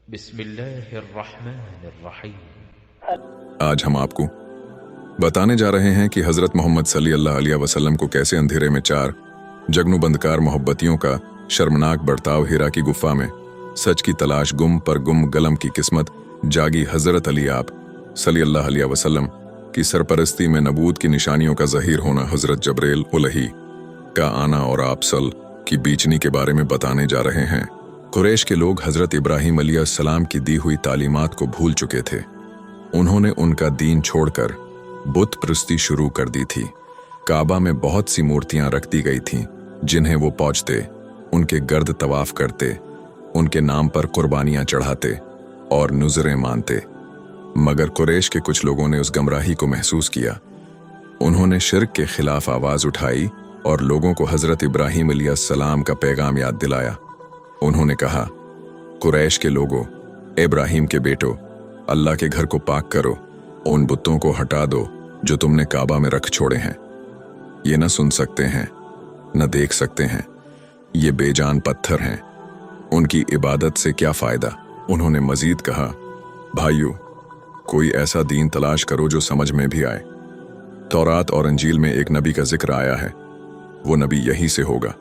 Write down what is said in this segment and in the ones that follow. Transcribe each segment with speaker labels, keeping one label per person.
Speaker 1: बिस्मिल्लाहिर्रहमानिर्रहीम।
Speaker 2: आज हम आपको बताने जा रहे हैं कि हज़रत मोहम्मद सल्लल्लाहु अलैहि वसल्लम को कैसे अंधेरे में चार जगनुबंदकार मोहब्बतियों का शर्मनाक बर्ताव हिरा की गुफा में सच की तलाश गुम पर गुम गलम की किस्मत जागी हज़रत अली आप सल्लल्लाहु अलैहि वसल्लम की सरपरस्ती में नबूत की निशानियों का ज़हीर होना, हज़रत जबरील उलही का आना और आप सल की बीचनी के बारे में बताने जा रहे हैं। कुरैश के लोग हज़रत इब्राहीम अलैहिस्सलाम की दी हुई तालीमात को भूल चुके थे। उन्होंने उनका दीन छोड़कर बुत परस्ती शुरू कर दी थी। काबा में बहुत सी मूर्तियां रख दी गई थीं, जिन्हें वो पूजते, उनके गर्द तवाफ करते, उनके नाम पर कुर्बानियां चढ़ाते और नुज़रें मानते। मगर कुरैश के कुछ लोगों ने उस गमराही को महसूस किया। उन्होंने शिर्क के खिलाफ आवाज़ उठाई और लोगों को हज़रत इब्राहीम अलैहिस्सलाम का पैगाम याद दिलाया। उन्होंने कहा, कुरैश के लोगों, इब्राहीम के बेटो, अल्लाह के घर को पाक करो, उन बुतों को हटा दो जो तुमने काबा में रख छोड़े हैं। ये न सुन सकते हैं, न देख सकते हैं, ये बेजान पत्थर हैं, उनकी इबादत से क्या फ़ायदा। उन्होंने मजीद कहा, भाइयों, कोई ऐसा दीन तलाश करो जो समझ में भी आए। तौरात और अंजील में एक नबी का जिक्र आया है, वो नबी यहीं से होगा।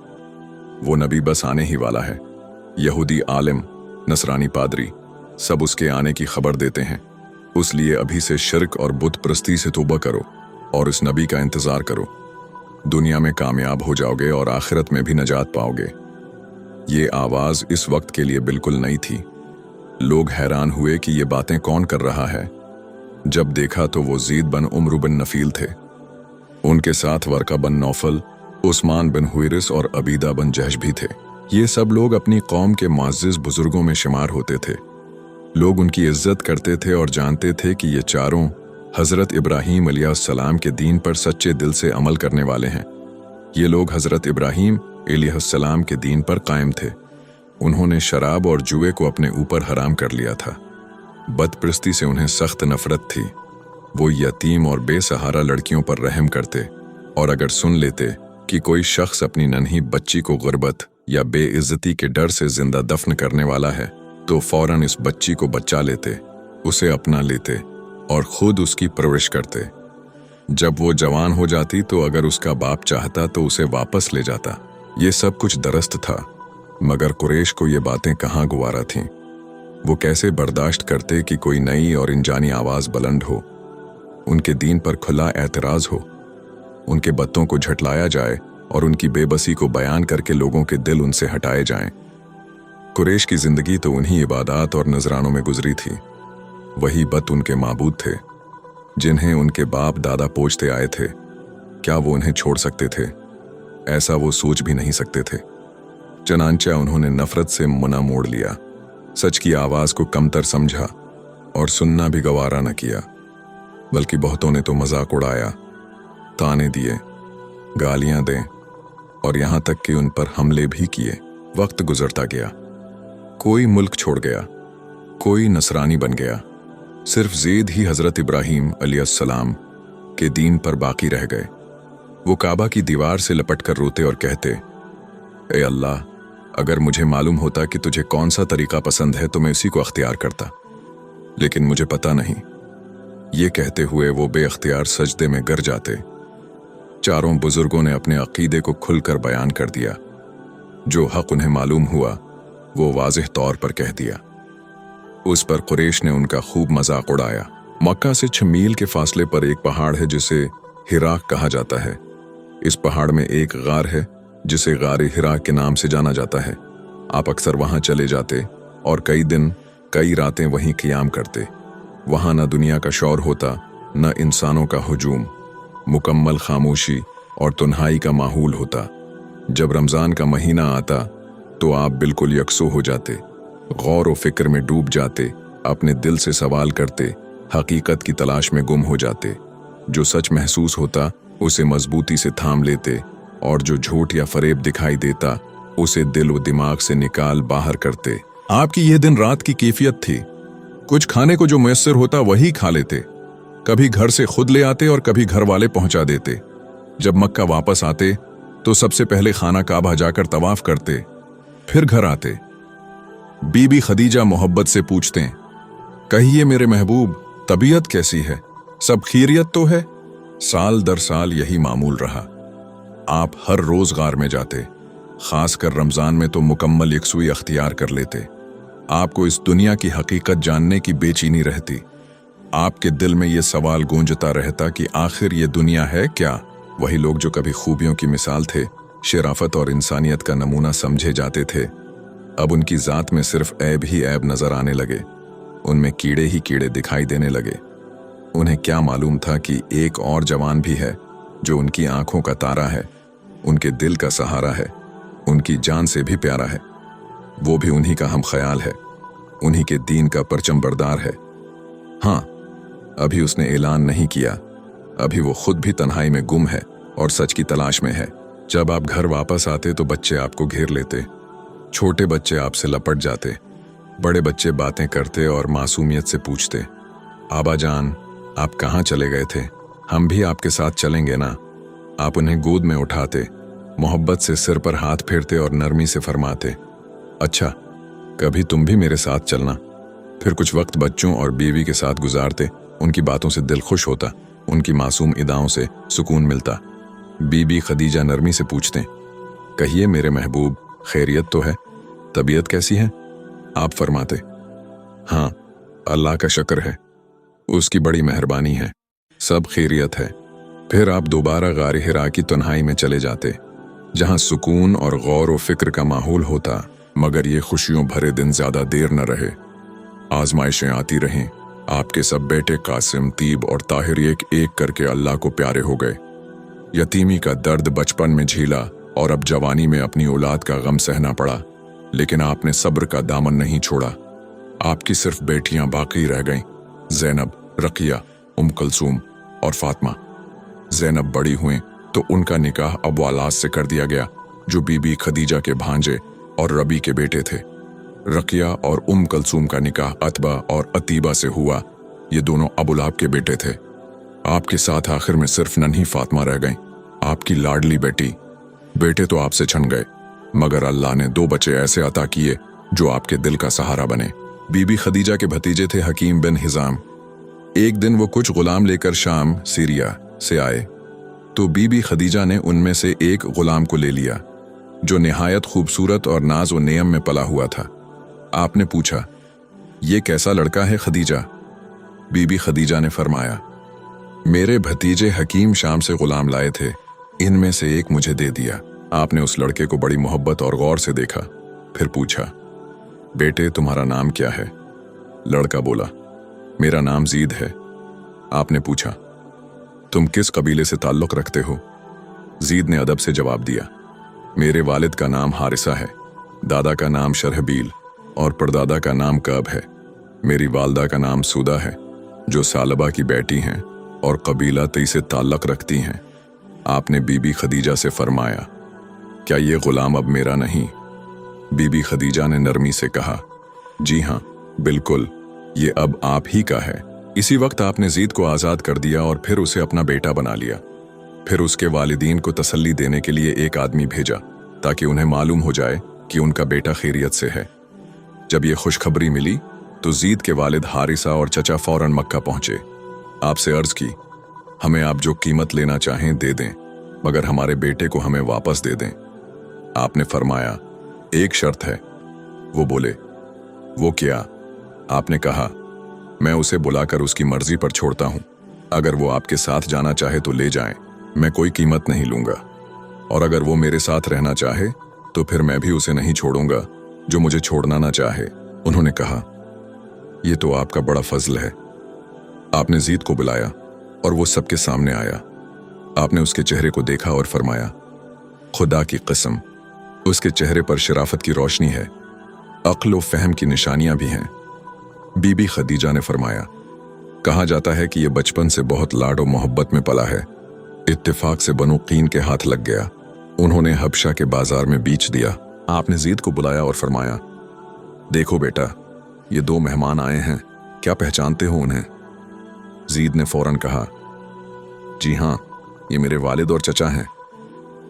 Speaker 2: वो नबी बस आने ही वाला है। यहूदी आलिम, नसरानी पादरी सब उसके आने की खबर देते हैं। उसलिए अभी से शिर्क और बुत परस्ती से तौबा करो और इस नबी का इंतज़ार करो। दुनिया में कामयाब हो जाओगे और आखिरत में भी नजात पाओगे। ये आवाज़ इस वक्त के लिए बिल्कुल नई थी। लोग हैरान हुए कि ये बातें कौन कर रहा है। जब देखा तो वो ज़ीद बिन उम्र बिन नफील थे। उनके साथ वर्का बिन नौफल, उस्मान बिन हुइरिस और अबीदा बिन जहश भी थे। ये सब लोग अपनी कौम के मुअज़्ज़िज़ बुजुर्गों में शुमार होते थे। लोग उनकी इज्जत करते थे और जानते थे कि ये चारों हज़रत इब्राहीम अलैहिस्सलाम के दीन पर सच्चे दिल से अमल करने वाले हैं। ये लोग हज़रत इब्राहीम अलैहिस्सलाम के दीन पर कायम थे। उन्होंने शराब और जुए को अपने ऊपर हराम कर लिया था। बदपरस्ती से उन्हें सख्त नफरत थी। वो यतीम और बेसहारा लड़कियों पर रहम करते और अगर सुन लेते कि कोई शख्स अपनी नन्ही बच्ची को गुर्बत या बेइज्जती के डर से जिंदा दफन करने वाला है तो फौरन इस बच्ची को बचा लेते, उसे अपना लेते और खुद उसकी परवरिश करते। जब वो जवान हो जाती तो अगर उसका बाप चाहता तो उसे वापस ले जाता। ये सब कुछ दरस्त था, मगर कुरैश को ये बातें कहाँ गुवारा थीं। वो कैसे बर्दाश्त करते कि कोई नई और अनजानी आवाज़ बुलंद हो, उनके दीन पर खुला एतराज़ हो, उनके बत्तों को झटलाया जाए और उनकी बेबसी को बयान करके लोगों के दिल उनसे हटाए जाएं। कुरैश की जिंदगी तो उन्हीं इबादत और नजरानों में गुजरी थी। वही बत उनके माबूद थे, जिन्हें उनके बाप दादा पूजते आए थे। क्या वो उन्हें छोड़ सकते थे? ऐसा वो सोच भी नहीं सकते थे। चनांचा उन्होंने नफरत से मुना मोड़ लिया, सच की आवाज़ को कमतर समझा और सुनना भी गवारा न किया। बल्कि बहुतों ने तो मजाक उड़ाया, ताने दिए, गालियां दें और यहाँ तक कि उन पर हमले भी किए। वक्त गुजरता गया, कोई मुल्क छोड़ गया, कोई नसरानी बन गया। सिर्फ ज़ैद ही हज़रत इब्राहीम अलैहिस्सलाम के दीन पर बाकी रह गए। वो काबा की दीवार से लपटकर रोते और कहते, ए अल्लाह, अगर मुझे मालूम होता कि तुझे कौन सा तरीका पसंद है तो मैं इसी को अख्तियार करता, लेकिन मुझे पता नहीं। ये कहते हुए वो बेअख्तियार सजदे में गिर जाते। चारों बुजुर्गों ने अपने अकीदे को खुलकर बयान कर दिया। जो हक उन्हें मालूम हुआ वो वाज़ेह तौर पर कह दिया। उस पर कुरैश ने उनका खूब मजाक उड़ाया। मक्का से 6 मील के फासले पर एक पहाड़ है जिसे हिरा कहा जाता है। इस पहाड़ में एक गार है जिसे गार हिरा के नाम से जाना जाता है। आप अक्सर वहां चले जाते और कई दिन कई रातें वहीं क़ियाम करते। वहां न दुनिया का शौर होता, न इंसानों का हुजूम। मुकम्मल खामोशी और तन्हाई का माहौल होता। जब रमज़ान का महीना आता तो आप बिल्कुल यकसू हो जाते, गौर व फिक्र में डूब जाते, अपने दिल से सवाल करते, हकीकत की तलाश में गुम हो जाते। जो सच महसूस होता उसे मजबूती से थाम लेते और जो झूठ या फरेब दिखाई देता उसे दिल व दिमाग से निकाल बाहर करते। आपकी यह दिन रात की कैफियत थी। कुछ खाने को जो मुयस्सर होता वही खा लेते। कभी घर से खुद ले आते और कभी घर वाले पहुंचा देते। जब मक्का वापस आते तो सबसे पहले खाना काबा जाकर तवाफ करते, फिर घर आते। बीबी खदीजा मोहब्बत से पूछते हैं, कहिए मेरे महबूब, तबीयत कैसी है? सब खैरियत तो है? साल दर साल यही मामूल रहा। आप हर रोज गार में जाते, खासकर रमजान में तो मुकम्मल यकसुई अख्तियार कर लेते। आपको इस दुनिया की हकीकत जानने की बेचैनी रहती। आपके दिल में ये सवाल गूंजता रहता कि आखिर ये दुनिया है क्या? वही लोग जो कभी खूबियों की मिसाल थे, शराफत और इंसानियत का नमूना समझे जाते थे, अब उनकी जात में सिर्फ ऐब ही ऐब नजर आने लगे। उनमें कीड़े ही कीड़े दिखाई देने लगे। उन्हें क्या मालूम था कि एक और जवान भी है जो उनकी आंखों का तारा है, उनके दिल का सहारा है, उनकी जान से भी प्यारा है। वो भी उन्हीं का हम ख्याल है, उन्हीं के दीन का परचम बरदार है। हाँ, अभी उसने ऐलान नहीं किया, अभी वो खुद भी तन्हाई में गुम है और सच की तलाश में है। जब आप घर वापस आते तो बच्चे आपको घेर लेते, छोटे बच्चे आपसे लपट जाते, बड़े बच्चे बातें करते और मासूमियत से पूछते, आबा जान आप कहाँ चले गए थे? हम भी आपके साथ चलेंगे ना? आप उन्हें गोद में उठाते, मोहब्बत से सिर पर हाथ फेरते और नरमी से फरमाते, अच्छा कभी तुम भी मेरे साथ चलना। फिर कुछ वक्त बच्चों और बीवी के साथ गुजारते। उनकी बातों से दिल खुश होता, उनकी मासूम इदाओं से सुकून मिलता। बीबी खदीजा नरमी से पूछते, कहिए मेरे महबूब, खैरियत तो है? तबीयत कैसी है? आप फरमाते, हाँ अल्लाह का शुक्र है, उसकी बड़ी मेहरबानी है, सब खैरियत है। फिर आप दोबारा गार हिरा की तन्हाई में चले जाते, जहां सुकून और गौर व फिक्र का माहौल होता। मगर ये खुशियों भरे दिन ज्यादा देर न रहे। आजमाइशें आती रहीं। आपके सब बेटे कासिम, तीब और ताहिर एक एक करके अल्लाह को प्यारे हो गए। यतीमी का दर्द बचपन में झीला और अब जवानी में अपनी औलाद का गम सहना पड़ा, लेकिन आपने सब्र का दामन नहीं छोड़ा। आपकी सिर्फ बेटियां बाकी रह गईं, ज़ैनब, रकिया, कुलसूम और फातिमा। ज़ैनब बड़ी हुईं तो उनका निकाह अबू अलास से कर दिया गया, जो बीबी खदीजा के भांजे और रबी के बेटे थे। रकिया और कुलसूम का निकाह अतबा और अतीबा से हुआ, ये दोनों अबुलाब के बेटे थे। आपके साथ आखिर में सिर्फ नन्ही फातिमा रह गईं, आपकी लाडली बेटी। बेटे तो आपसे छन गए, मगर अल्लाह ने 2 बच्चे ऐसे अता किए जो आपके दिल का सहारा बने। बीबी खदीजा के भतीजे थे हकीम बिन हिजाम। एक दिन वो कुछ गुलाम लेकर शाम सीरिया से आए, तो बीबी खदीजा ने उनमें से एक गुलाम को ले लिया, जो निहायत खूबसूरत और नाज व नेयम में पला हुआ था। आपने पूछा, ये कैसा लड़का है खदीजा? बीबी खदीजा ने फरमाया, मेरे भतीजे हकीम शाम से गुलाम लाए थे, इनमें से एक मुझे दे दिया। आपने उस लड़के को बड़ी मोहब्बत और गौर से देखा, फिर पूछा, बेटे तुम्हारा नाम क्या है? लड़का बोला, मेरा नाम जीद है। आपने पूछा, तुम किस कबीले से ताल्लुक रखते हो? जीद ने अदब से जवाब दिया, मेरे वालिद का नाम हारिसा है, दादा का नाम शरहबील और परदादा का नाम कब है। मेरी वालदा का नाम सुदा है, जो सालबा की बेटी हैं और कबीला तई से ताल्लुक रखती हैं। आपने बीबी खदीजा से फरमाया, क्या ये गुलाम अब मेरा नहीं? बीबी खदीजा ने नरमी से कहा, जी हाँ बिल्कुल, ये अब आप ही का है। इसी वक्त आपने जीद को आज़ाद कर दिया और फिर उसे अपना बेटा बना लिया। फिर उसके वालिदीन को तसल्ली देने के लिए एक आदमी भेजा, ताकि उन्हें मालूम हो जाए कि उनका बेटा खैरियत से है। जब ये खुशखबरी मिली तो जीद के वालिद हारिसा और चचा फौरन मक्का पहुंचे। आपसे अर्ज की, हमें आप जो कीमत लेना चाहें दे दें, मगर हमारे बेटे को हमें वापस दे दें। आपने फरमाया, एक शर्त है। वो बोले, वो क्या? आपने कहा, मैं उसे बुलाकर उसकी मर्जी पर छोड़ता हूं। अगर वो आपके साथ जाना चाहे तो ले जाएं, मैं कोई कीमत नहीं लूंगा। और अगर वो मेरे साथ रहना चाहे तो फिर मैं भी उसे नहीं छोड़ूंगा जो मुझे छोड़ना ना चाहे। उन्होंने कहा, ये तो आपका बड़ा फजल है। आपने जीद को बुलाया और वो सबके सामने आया। आपने उसके चेहरे को देखा और फरमाया, खुदा की कसम, उसके चेहरे पर शराफत की रोशनी है, अक्ल व फहम की निशानियां भी हैं। बीबी खदीजा ने फरमाया, कहा जाता है कि यह बचपन से बहुत लाड और मोहब्बत में पला है। इत्तेफाक से बनु कीन के हाथ लग गया, उन्होंने हबशा के बाजार में बेच दिया। आपने जीद को बुलाया और फरमाया, देखो बेटा, ये 2 मेहमान आए हैं, क्या पहचानते हो उन्हें? जीद ने फौरन कहा, जी हाँ, ये मेरे वालिद और चचा हैं।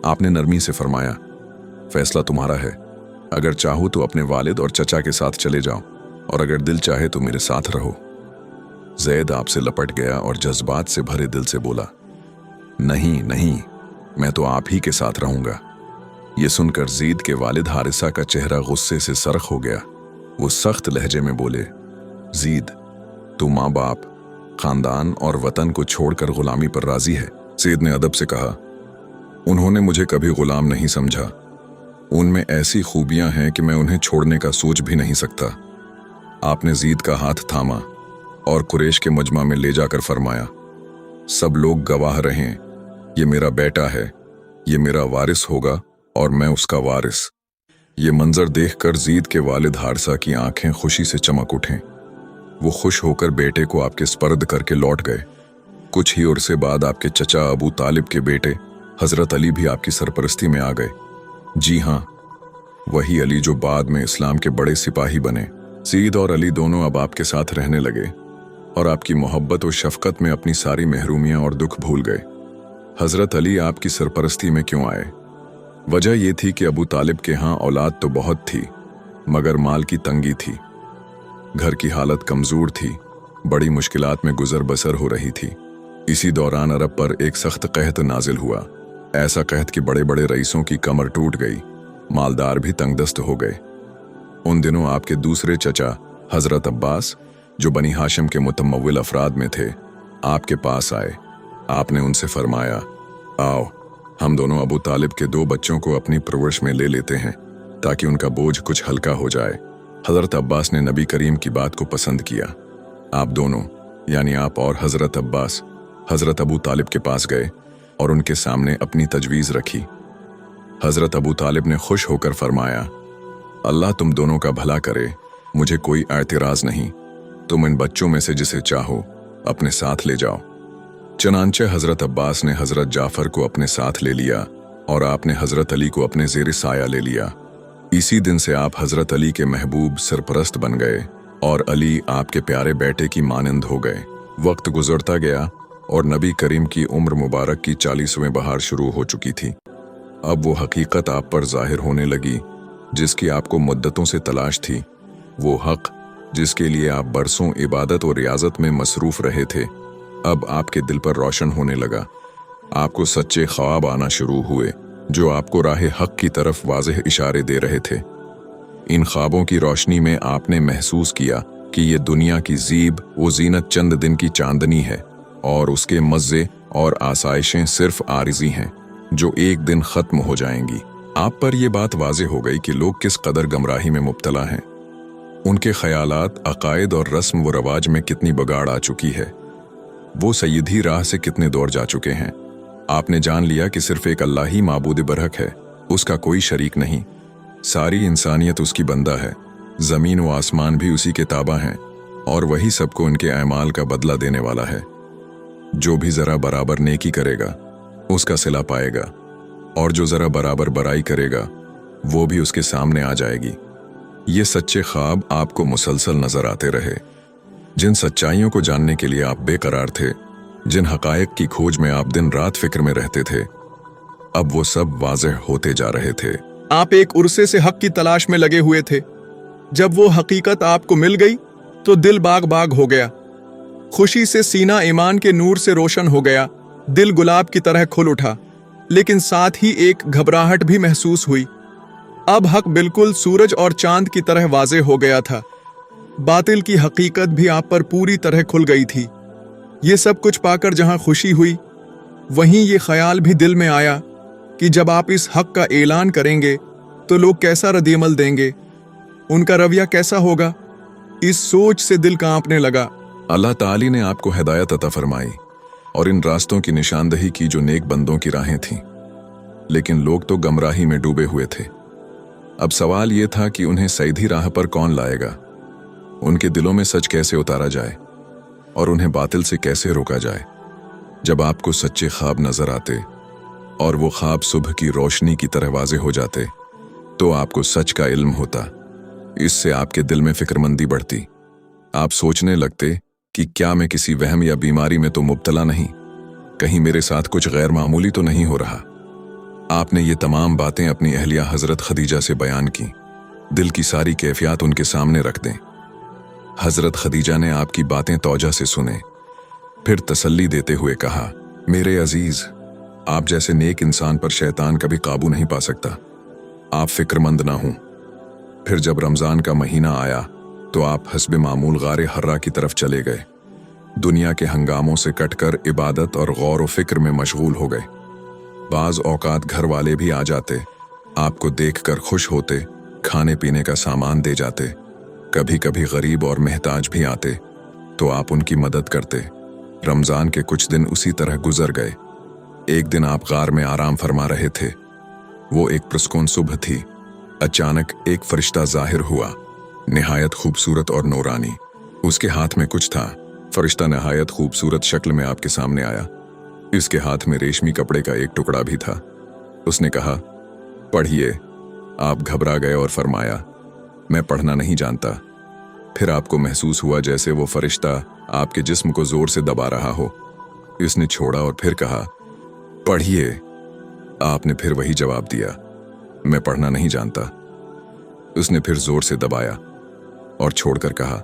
Speaker 2: आपने नरमी से फरमाया, फैसला तुम्हारा है, अगर चाहो तो अपने वालिद और चचा के साथ चले जाओ, और अगर दिल चाहे तो मेरे साथ रहो। ज़ैद आपसे लपट गया और जज्बात से भरे दिल से बोला, नहीं नहीं, मैं तो आप ही के साथ रहूंगा। ये सुनकर ज़ीद के वालिद हारिसा का चेहरा गुस्से से सरख हो गया। वो सख्त लहजे में बोले, ज़ीद, तू माँ बाप, खानदान और वतन को छोड़कर गुलामी पर राजी है? ज़ीद ने अदब से कहा, उन्होंने मुझे कभी गुलाम नहीं समझा। उनमें ऐसी खूबियां हैं कि मैं उन्हें छोड़ने का सोच भी नहीं सकता। आपने ज़ीद का हाथ थामा और कुरैश के मजमा में ले जाकर फरमाया, सब लोग गवाह रहें, ये मेरा बेटा है, ये मेरा वारिस होगा और मैं उसका वारिस। ये मंजर देखकर ज़ीद के वालिद हारिसा की आंखें खुशी से चमक उठें। वो खुश होकर बेटे को आपके स्पर्द करके लौट गए। कुछ ही उर्से बाद आपके चचा अबू तालिब के बेटे हजरत अली भी आपकी सरपरस्ती में आ गए। जी हाँ, वही अली जो बाद में इस्लाम के बड़े सिपाही बने। ज़ीद और अली दोनों अब आपके साथ रहने लगे और आपकी मोहब्बत और शफकत में अपनी सारी महरूमियां और दुख भूल गए। हजरत अली आपकी सरपरस्ती में क्यों आए? वजह यह थी कि अबू तालिब के यहाँ औलाद तो बहुत थी, मगर माल की तंगी थी। घर की हालत कमजोर थी, बड़ी मुश्किलात में गुजर बसर हो रही थी। इसी दौरान अरब पर एक सख्त कहत नाजिल हुआ। ऐसा कहत कि बड़े बड़े रईसों की कमर टूट गई, मालदार भी तंगदस्त हो गए। उन दिनों आपके दूसरे चचा हजरत अब्बास, जो बनी हाशिम के मुतमव्विल अफराद में थे, आपके पास आए। आपने उनसे फरमाया, आओ, हम दोनों अबू तालिब के 2 बच्चों को अपनी परवरिश में ले लेते हैं ताकि उनका बोझ कुछ हल्का हो जाए। हजरत अब्बास ने नबी करीम की बात को पसंद किया। आप दोनों, यानी आप और हजरत अब्बास, हजरत अबू तालिब के पास गए और उनके सामने अपनी तजवीज़ रखी। हजरत अबू तालिब ने खुश होकर फरमाया, अल्लाह तुम दोनों का भला करे, मुझे कोई एतराज़ नहीं। तुम इन बच्चों में से जिसे चाहो अपने साथ ले जाओ। चनांचे हजरत अब्बास ने हजरत जाफर को अपने साथ ले लिया और आपने हजरत अली को अपने ज़ेर साया ले लिया। इसी दिन से आप हजरत अली के महबूब सरपरस्त बन गए और अली आपके प्यारे बेटे की मानंद हो गए। वक्त गुजरता गया और नबी करीम की उम्र मुबारक की 40वें बहार शुरू हो चुकी थी। अब वो हकीकत आप पर जाहिर होने लगी जिसकी आपको मुद्दतों से तलाश थी। वो हक जिसके लिए आप बरसों इबादत और रियाजत में मसरूफ रहे थे, अब आपके दिल पर रोशन होने लगा। आपको सच्चे ख्वाब आना शुरू हुए जो आपको राह हक की तरफ वाज़ेह इशारे दे रहे थे। इन ख्वाबों की रोशनी में आपने महसूस किया कि ये दुनिया की ज़ीब वो जीनत चंद दिन की चांदनी है और उसके मज़े और आसाइशें सिर्फ आरिज़ी हैं जो एक दिन ख़त्म हो जाएंगी। आप पर यह बात वाज़ेह हो गई कि लोग किस कदर गमराही में मुब्तला हैं। उनके ख़यालात, अक़ायद और रस्म व रवाज में कितनी बगाड़ आ चुकी है। वो सैयदी राह से कितने दौर जा चुके हैं। आपने जान लिया कि सिर्फ एक अल्लाह ही माबूद बरहक है, उसका कोई शरीक नहीं। सारी इंसानियत उसकी बंदा है, ज़मीन व आसमान भी उसी के ताबा हैं और वही सबको उनके अमाल का बदला देने वाला है। जो भी ज़रा बराबर नेकी करेगा उसका सिला पाएगा और जो ज़रा बराबर बुराई करेगा वो भी उसके सामने आ जाएगी। ये सच्चे ख्वाब आपको मुसलसल नजर आते रहे। जिन सच्चाइयों को जानने के लिए आप बेकरार थे, जिन हकायक की खोज में आप दिन रात फिक्र में रहते थे, अब वो सब वाज़ेह होते जा रहे थे।
Speaker 1: आप एक उर्से से हक की तलाश में लगे हुए थे। जब वो हकीकत आपको मिल गई तो दिल बाग बाग हो गया। खुशी से सीना ईमान के नूर से रोशन हो गया, दिल गुलाब की तरह खुल उठा। लेकिन साथ ही एक घबराहट भी महसूस हुई। अब हक बिल्कुल सूरज और चांद की तरह वाज़ेह हो गया था। बातिल की हकीकत भी आप पर पूरी तरह खुल गई थी। ये सब कुछ पाकर जहां खुशी हुई, वहीं ये ख्याल भी दिल में आया कि जब आप इस हक का ऐलान करेंगे तो लोग कैसा रद्दअमल देंगे, उनका रवैया कैसा होगा। इस सोच से दिल कांपने लगा।
Speaker 2: अल्लाह ताली ने आपको हिदायत अता फरमाई और इन रास्तों की निशानदही की जो नेक बंदों की राहें थीं, लेकिन लोग तो गमराही में डूबे हुए थे। अब सवाल ये था कि उन्हें सीधी राह पर कौन लाएगा, उनके दिलों में सच कैसे उतारा जाए और उन्हें बातिल से कैसे रोका जाए। जब आपको सच्चे ख्वाब नजर आते और वो ख्वाब सुबह की रोशनी की तरह वाज़ेह हो जाते, तो आपको सच का इल्म होता। इससे आपके दिल में फिक्रमंदी बढ़ती। आप सोचने लगते कि क्या मैं किसी वहम या बीमारी में तो मुब्तला नहीं, कहीं मेरे साथ कुछ गैर मामूली तो नहीं हो रहा। आपने ये तमाम बातें अपनी अहलिया हजरत खदीजा से बयान की। दिल की सारी कैफियत उनके सामने रख दें। हजरत खदीजा ने आपकी बातें तौजा से सुने, फिर तसल्ली देते हुए कहा, मेरे अजीज, आप जैसे नेक इंसान पर शैतान कभी काबू नहीं पा सकता। आप फिक्रमंद ना हों। फिर जब रमजान का महीना आया तो आप हस्बे मामूल गारे हर्रा की तरफ चले गए। दुनिया के हंगामों से कटकर इबादत और गौर व फिक्र में मशगूल हो गए। बाज औकात घर वाले भी आ जाते, आपको देखकर खुश होते, खाने पीने का सामान दे जाते। कभी कभी गरीब और महताज भी आते तो आप उनकी मदद करते। रमजान के कुछ दिन उसी तरह गुजर गए। एक दिन आप गार में आराम फरमा रहे थे। वो एक पुरस्कून सुबह थी। अचानक एक फरिश्ता जाहिर हुआ, निहायत खूबसूरत और नूरानी। उसके हाथ में कुछ था। फरिश्ता निहायत खूबसूरत शक्ल में आपके सामने आया। इसके हाथ में रेशमी कपड़े का एक टुकड़ा भी था। उसने कहा, पढ़िए। आप घबरा गए और फरमाया, मैं पढ़ना नहीं जानता। फिर आपको महसूस हुआ जैसे वो फरिश्ता आपके जिस्म को जोर से दबा रहा हो। इसने छोड़ा और फिर कहा, पढ़िए। आपने फिर वही जवाब दिया, मैं पढ़ना नहीं जानता। उसने फिर जोर से दबाया और छोड़कर कहा,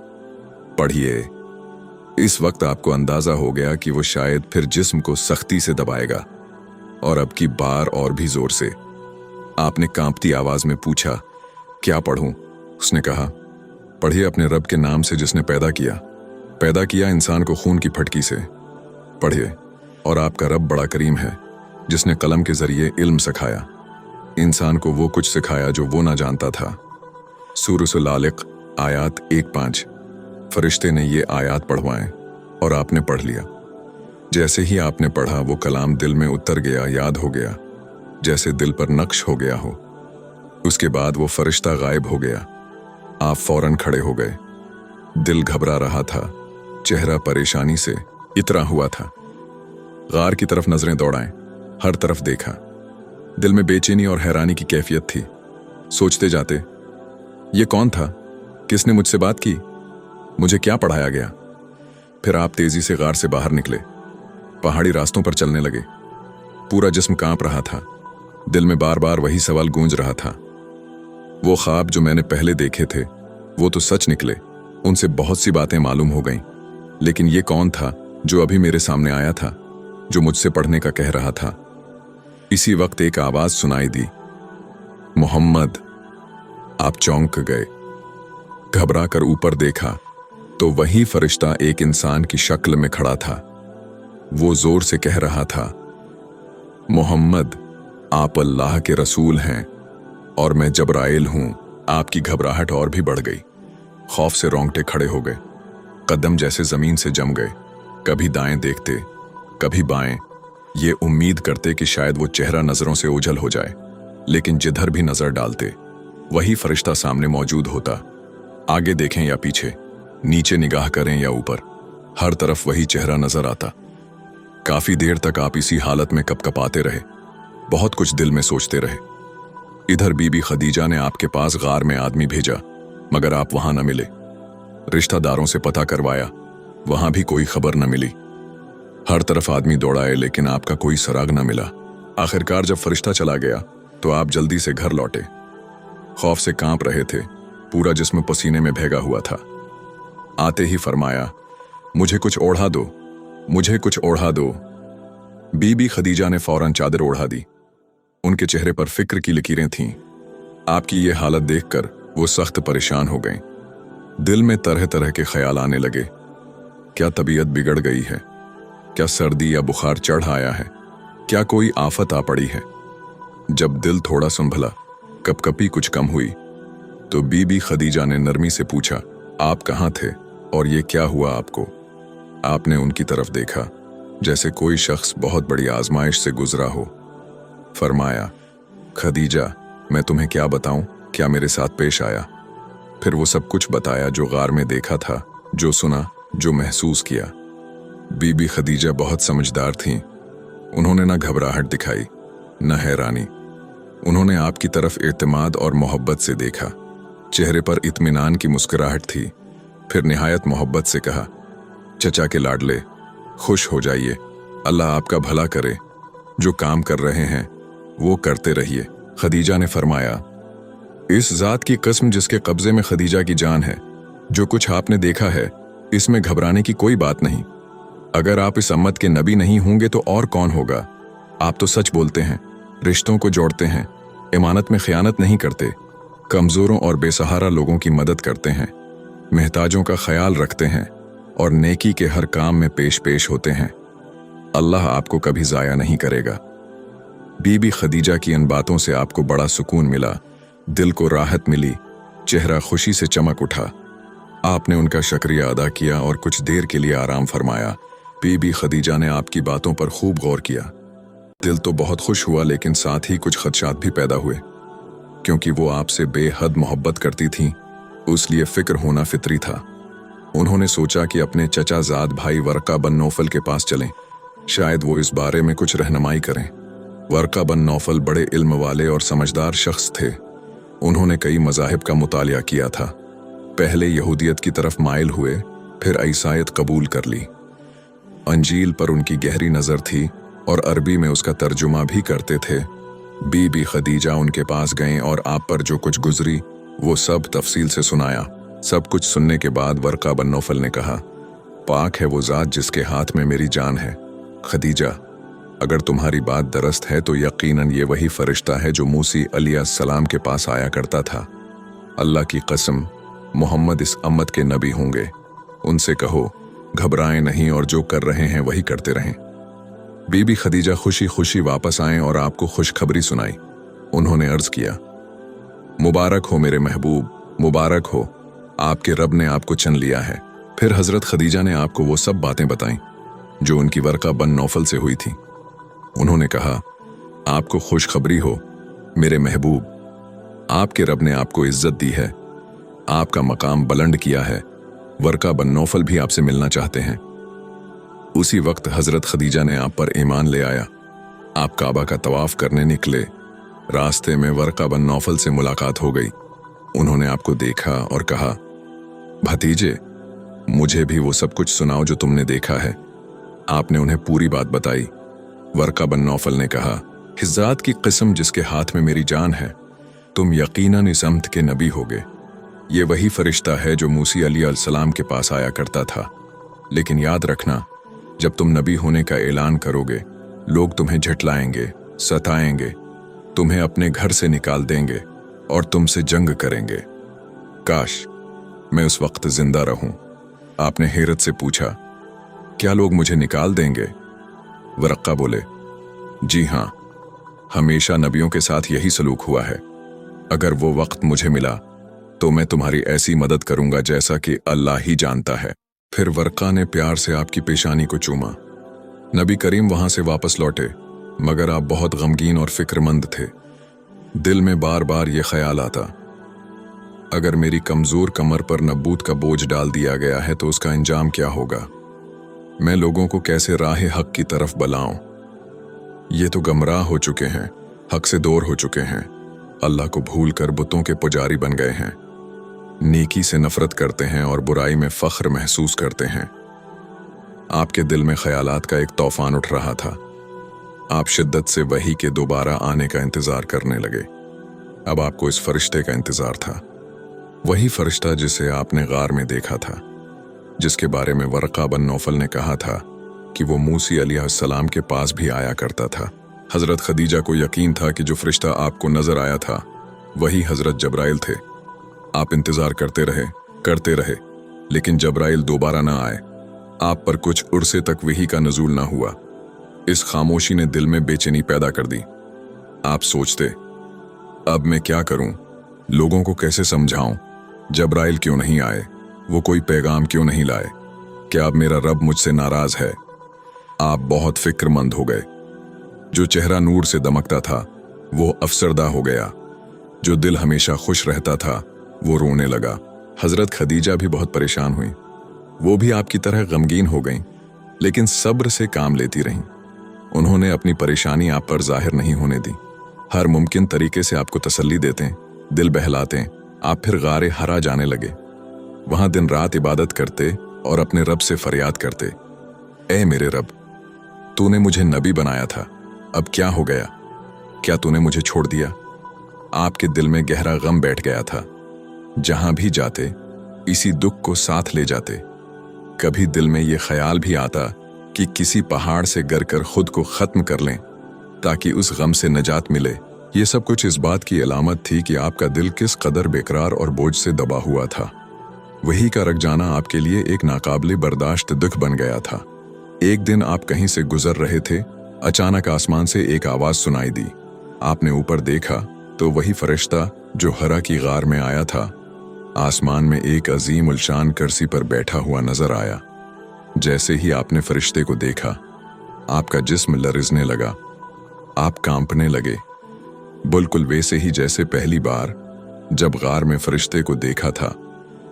Speaker 2: पढ़िए। इस वक्त आपको अंदाजा हो गया कि वो शायद फिर जिस्म को सख्ती से दबाएगा और अब की बार और भी जोर से। आपने कांपती आवाज में पूछा, क्या पढ़ूं? उसने कहा, पढ़िए अपने रब के नाम से जिसने पैदा किया इंसान को खून की फटकी से। पढ़िए, और आपका रब बड़ा करीम है जिसने कलम के जरिए इल्म सिखाया। इंसान को वो कुछ सिखाया जो वो ना जानता था। सूरह लालिक आयात 1-5। फरिश्ते ने ये आयात पढ़वाएं और आपने पढ़ लिया। जैसे ही आपने पढ़ा वो कलाम दिल में उतर गया, याद हो गया, जैसे दिल पर नक्श हो गया हो। उसके बाद वो फरिश्ता गायब हो गया। आप फौरन खड़े हो गए। दिल घबरा रहा था, चेहरा परेशानी से इतरा हुआ था। गार की तरफ नजरें दौड़ाएं, हर तरफ देखा। दिल में बेचैनी और हैरानी की कैफियत थी। सोचते जाते, ये कौन था? किसने मुझसे बात की? मुझे क्या पढ़ाया गया? फिर आप तेजी से गार से बाहर निकले, पहाड़ी रास्तों पर चलने लगे। पूरा जिस्म कांप रहा था। दिल में बार बार वही सवाल गूंज रहा था, वो ख्वाब जो मैंने पहले देखे थे वो तो सच निकले, उनसे बहुत सी बातें मालूम हो गईं, लेकिन ये कौन था जो अभी मेरे सामने आया था, जो मुझसे पढ़ने का कह रहा था? इसी वक्त एक आवाज सुनाई दी, मोहम्मद। आप चौंक गए। घबरा कर ऊपर देखा तो वही फरिश्ता एक इंसान की शक्ल में खड़ा था। वो जोर से कह रहा था, मोहम्मद, आप अल्लाह के रसूल हैं और मैं जबराइल हूं। आपकी घबराहट और भी बढ़ गई। खौफ से रोंगटे खड़े हो गए, कदम जैसे जमीन से जम गए। कभी दाएं देखते, कभी बाएं, ये उम्मीद करते कि शायद वो चेहरा नजरों से ओझल हो जाए, लेकिन जिधर भी नजर डालते वही फरिश्ता सामने मौजूद होता। आगे देखें या पीछे, नीचे निगाह करें या ऊपर, हर तरफ वही चेहरा नजर आता। काफी देर तक आप इसी हालत में कपकपाते रहे, बहुत कुछ दिल में सोचते रहे। इधर बीबी खदीजा ने आपके पास गार में आदमी भेजा, मगर आप वहां न मिले। रिश्तेदारों से पता करवाया, वहां भी कोई खबर न मिली। हर तरफ आदमी दौड़ाए, लेकिन आपका कोई सुराग न मिला। आखिरकार जब फरिश्ता चला गया तो आप जल्दी से घर लौटे। खौफ से कांप रहे थे, पूरा जिस्म पसीने में भीगा हुआ था। आते ही फरमाया, मुझे कुछ ओढ़ा दो, मुझे कुछ ओढ़ा दो। बीबी खदीजा ने फौरन चादर ओढ़ा दी। उनके चेहरे पर फिक्र की लकीरें थीं। आपकी ये हालत देखकर वो सख्त परेशान हो गईं। दिल में तरह तरह के ख्याल आने लगे। क्या तबीयत बिगड़ गई है? क्या सर्दी या बुखार चढ़ आया है? क्या कोई आफत आ पड़ी है? जब दिल थोड़ा संभला, कपकपी कुछ कम हुई, तो बीबी खदीजा ने नरमी से पूछा, आप कहाँ थे और ये क्या हुआ आपको? आपने उनकी तरफ देखा जैसे कोई शख्स बहुत बड़ी आजमाइश से गुजरा हो। फरमाया, खदीजा, मैं तुम्हें क्या बताऊं, क्या मेरे साथ पेश आया? फिर वो सब कुछ बताया जो गार में देखा था, जो सुना, जो महसूस किया। बीबी खदीजा बहुत समझदार थीं। उन्होंने न घबराहट दिखाई, न हैरानी। उन्होंने आपकी तरफ एतमाद और मोहब्बत से देखा। चेहरे पर इत्मीनान की मुस्कुराहट थी। फिर निहायत मोहब्बत से कहा, चचा के लाडले, खुश हो जाइए, अल्लाह आपका भला करे। जो काम कर रहे हैं वो करते रहिए। खदीजा ने फरमाया, इस जात की कसम जिसके कब्जे में खदीजा की जान है, जो कुछ आपने देखा है इसमें घबराने की कोई बात नहीं। अगर आप इस उम्मत के नबी नहीं होंगे तो और कौन होगा? आप तो सच बोलते हैं, रिश्तों को जोड़ते हैं, इमानत में खयानत नहीं करते, कमजोरों और बेसहारा लोगों की मदद करते हैं, महताजों का ख्याल रखते हैं और नेकी के हर काम में पेश होते हैं। अल्लाह आपको कभी जाया नहीं करेगा। बीबी खदीजा की इन बातों से आपको बड़ा सुकून मिला, दिल को राहत मिली, चेहरा खुशी से चमक उठा। आपने उनका शुक्रिया अदा किया और कुछ देर के लिए आराम फरमाया। बीबी खदीजा ने आपकी बातों पर खूब गौर किया। दिल तो बहुत खुश हुआ, लेकिन साथ ही कुछ खदशात भी पैदा हुए, क्योंकि वो आपसे बेहद मोहब्बत करती थीं, उसलिए फिक्र होना फितरी था। उन्होंने सोचा कि अपने चचाजाद भाई वर्का बन नौफल के पास चलें, शायद वो इस बारे में कुछ रहनुमाई करें। वर्का बन नौफल बड़े इल्म वाले और समझदार शख्स थे। उन्होंने कई मज़ाहिब का मुतालिया किया था। पहले यहूदियत की तरफ माइल हुए, फिर ईसाईयत कबूल कर ली। अंजील पर उनकी गहरी नज़र थी और अरबी में उसका तर्जुमा भी करते थे। बीबी खदीजा उनके पास गए और आप पर जो कुछ गुजरी वो सब तफसील से सुनाया। सब कुछ सुनने के बाद वर्का बन नौफल ने कहा, पाक है वो ज़ात जिसके हाथ में मेरी जान है। खदीजा, अगर तुम्हारी बात दरस्त है तो यकीनन ये वही फरिश्ता है जो मूसी अलैहिस्सलाम के पास आया करता था। अल्लाह की कसम, मोहम्मद इस उम्मत के नबी होंगे। उनसे कहो घबराएं नहीं और जो कर रहे हैं वही करते रहें। बीबी खदीजा खुशी खुशी वापस आए और आपको खुशखबरी सुनाई। उन्होंने अर्ज किया, मुबारक हो मेरे महबूब, मुबारक हो, आपके रब ने आपको चुन लिया है। फिर हजरत खदीजा ने आपको वो सब बातें बताईं जो उनकी वर्का बन नौफल से हुई थी। उन्होंने कहा, आपको खुशखबरी हो मेरे महबूब, आपके रब ने आपको इज्जत दी है, आपका मकाम बुलंद किया है। वर्का बन नौफल भी आपसे मिलना चाहते हैं। उसी वक्त हजरत खदीजा ने आप पर ईमान ले आया। आप काबा का तवाफ करने निकले। रास्ते में वर्का बन नौफल से मुलाकात हो गई। उन्होंने आपको देखा और कहा, भतीजे, मुझे भी वो सब कुछ सुनाओ जो तुमने देखा है। आपने उन्हें पूरी बात बताई। वर्का बन नौफल ने कहा, इस ज़ात की कसम जिसके हाथ में मेरी जान है, तुम यकीनन इस उम्मत के नबी होगे। ये वही फरिश्ता है जो मूसी अलैहिस्सलाम के पास आया करता था। लेकिन याद रखना, जब तुम नबी होने का ऐलान करोगे, लोग तुम्हें झटलाएंगे, सताएंगे, तुम्हें अपने घर से निकाल देंगे और तुमसे जंग करेंगे। काश मैं उस वक्त जिंदा रहूं। आपने हैरत से पूछा, क्या लोग मुझे निकाल देंगे? वर्का बोले, जी हाँ, हमेशा नबियों के साथ यही सलूक हुआ है। अगर वो वक्त मुझे मिला तो मैं तुम्हारी ऐसी मदद करूंगा जैसा कि अल्लाह ही जानता है। फिर वर्का ने प्यार से आपकी पेशानी को चूमा। नबी करीम वहां से वापस लौटे, मगर आप बहुत गमगीन और फिक्रमंद थे। दिल में बार बार ये ख्याल आता, अगर मेरी कमजोर कमर पर नबूत का बोझ डाल दिया गया है तो उसका अंजाम क्या होगा? मैं लोगों को कैसे राह हक की तरफ बुलाऊं? ये तो गमराह हो चुके हैं, हक से दूर हो चुके हैं, अल्लाह को भूल कर बुतों के पुजारी बन गए हैं, नेकी से नफरत करते हैं और बुराई में फख्र महसूस करते हैं। आपके दिल में ख्यालात का एक तूफान उठ रहा था। आप शिद्दत से वही के दोबारा आने का इंतजार करने लगे। अब आपको इस फरिश्ते का इंतजार था, वही फरिश्ता जिसे आपने गार में देखा था, जिसके बारे में वर्का बन नौफल ने कहा था कि वो मूसी अलैहिस्सलाम के पास भी आया करता था। हजरत खदीजा को यकीन था कि जो फरिश्ता आपको नजर आया था वही हजरत जब्राइल थे। आप इंतजार करते रहे, लेकिन जब्राइल दोबारा ना आए। आप पर कुछ उर्से तक वही का नजूल ना हुआ। इस खामोशी ने दिल में बेचैनी पैदा कर दी। आप सोचते, अब मैं क्या करूं? लोगों को कैसे समझाऊं? जब्राइल क्यों नहीं आए? वो कोई पैगाम क्यों नहीं लाए? क्या अब मेरा रब मुझसे नाराज है? आप बहुत फिक्रमंद हो गए। जो चेहरा नूर से दमकता था वो अफसरदा हो गया। जो दिल हमेशा खुश रहता था वो रोने लगा। हजरत खदीजा भी बहुत परेशान हुई। वो भी आपकी तरह गमगीन हो गईं, लेकिन सब्र से काम लेती रहीं। उन्होंने अपनी परेशानी आप पर जाहिर नहीं होने दी। हर मुमकिन तरीके से आपको तसल्ली देते, दिल बहलाते। आप फिर गारे हरा जाने लगे। वहां दिन रात इबादत करते और अपने रब से फरियाद करते, ऐ मेरे रब, तूने मुझे नबी बनाया था, अब क्या हो गया? क्या तूने मुझे छोड़ दिया? आपके दिल में गहरा गम बैठ गया था। जहां भी जाते इसी दुख को साथ ले जाते। कभी दिल में ये ख्याल भी आता कि किसी पहाड़ से गिर कर खुद को खत्म कर लें ताकि उस गम से नजात मिले। ये सब कुछ इस बात की अलामत थी कि आपका दिल किस कदर बेकरार और बोझ से दबा हुआ था। वही का रख जाना आपके लिए एक नाकाबिले बर्दाश्त दुख बन गया था। एक दिन आप कहीं से गुजर रहे थे, अचानक आसमान से एक आवाज सुनाई दी। आपने ऊपर देखा तो वही फरिश्ता जो हरा की गार में आया था, आसमान में एक अजीम उलशान कुर्सी पर बैठा हुआ नजर आया। जैसे ही आपने फरिश्ते को देखा, आपका जिस्म लरजने लगा, आप कांपने लगे, बिल्कुल वैसे ही जैसे पहली बार जब गार में फरिश्ते को देखा था